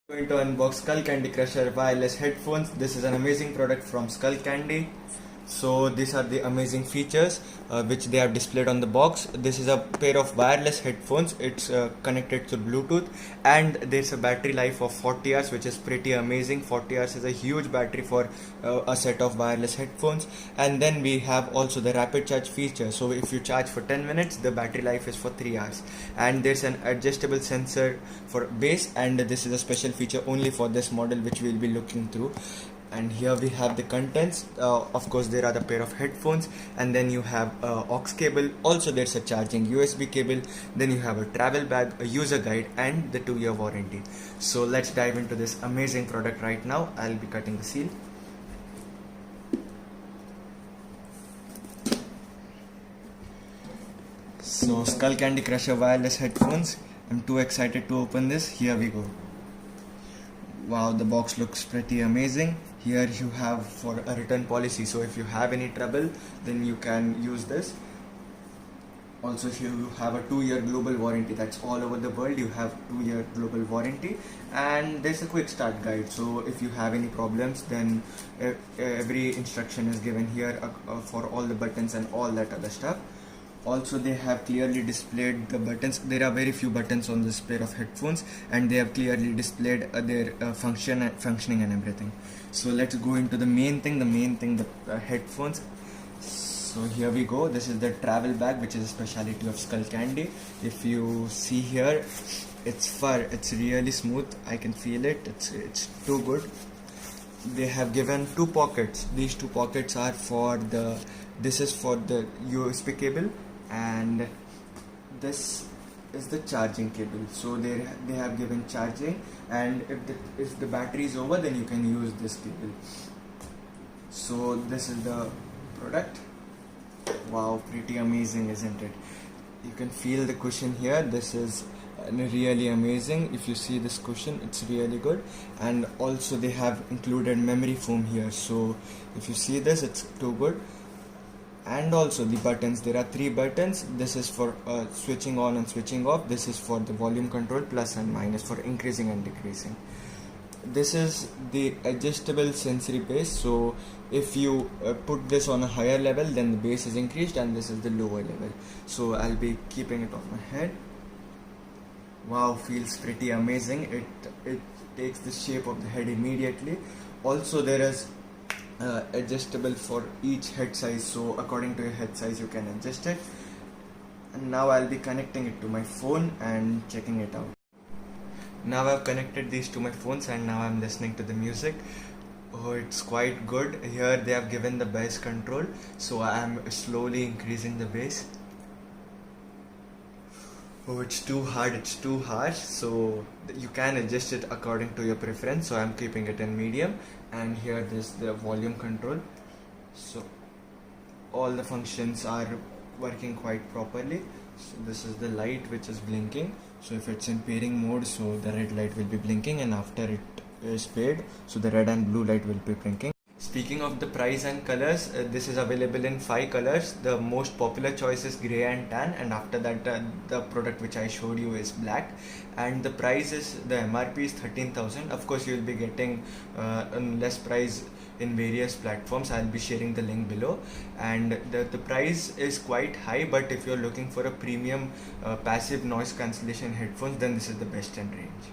Going to unbox Skull Candy Crusher wireless headphones. This is an amazing product from Skull Candy. So these are the amazing features which they have displayed on the box. This is a pair of wireless headphones. It's connected to Bluetooth, and there's a battery life of 40 hours, which is pretty amazing. 40 hours is a huge battery for a set of wireless headphones. And then we have also the rapid charge feature. So if you charge for 10 minutes, the battery life is for 3 hours. And there's an adjustable sensor for bass, and this is a special feature only for this model, which we'll be looking through. And here we have the contents. Of course, there are the pair of headphones, and then you have aux cable. Also there's a charging USB cable. Then you have a travel bag, a user guide, and the 2-year warranty. So let's dive into this amazing product right now. I'll be cutting the seal. So Skull Candy Crusher wireless headphones. I'm too excited to open this. Here we go. Wow, the box looks pretty amazing. Here you have for a return policy, so if you have any trouble, then you can use this. Also, if you have a 2-year global warranty, that's all over the world, you have 2-year global warranty. And there's a quick start guide, so if you have any problems, then every instruction is given here for all the buttons and all that other stuff. Also, they have clearly displayed the buttons. There are very few buttons on this pair of headphones, and they have clearly displayed their functioning and everything. So let's go into the main thing, the headphones. So here we go. This is the travel bag, which is a specialty of Skull Candy. If you see here, it's fur. It's really smooth. I can feel it. It's too good. They have given 2 pockets. These 2 pockets are for the. This is for the USB cable, and this is the charging cable. So they have given charging, and if the battery is over, then you can use this cable. So this is the product. Wow, pretty amazing, isn't it? You can feel the cushion here. This is really amazing. If you see this cushion, it's really good. And also they have included memory foam here, so if you see this, it's too good. And also the buttons, there are 3 buttons. This is for switching on and switching off. This is for the volume control, plus and minus for increasing and decreasing. This is the adjustable sensory bass, so if you put this on a higher level, then the bass is increased, and this is the lower level. So I'll be keeping it on my head. Wow, feels pretty amazing. It takes the shape of the head immediately. Also there is adjustable for each head size, so according to your head size you can adjust it. And now I'll be connecting it to my phone and checking it out. Now I've connected these to my phones, and now I'm listening to the music. Oh, it's quite good. Here they have given the bass control, so I am slowly increasing the bass. Oh, it's too hard, it's too harsh, so you can adjust it according to your preference. So I'm keeping it in medium, and here there's the volume control. So all the functions are working quite properly. So this is the light which is blinking. So if it's in pairing mode, so the red light will be blinking, and after it is paired, so the red and blue light will be blinking. Speaking of the price and colors, this is available in 5 colors. The most popular choice is grey and tan, and after that the product which I showed you is black. And the price is, the MRP is 13,000. Of course you will be getting a less price in various platforms. I'll be sharing the link below. And the price is quite high, but if you're looking for a premium passive noise cancellation headphones, then this is the best in range.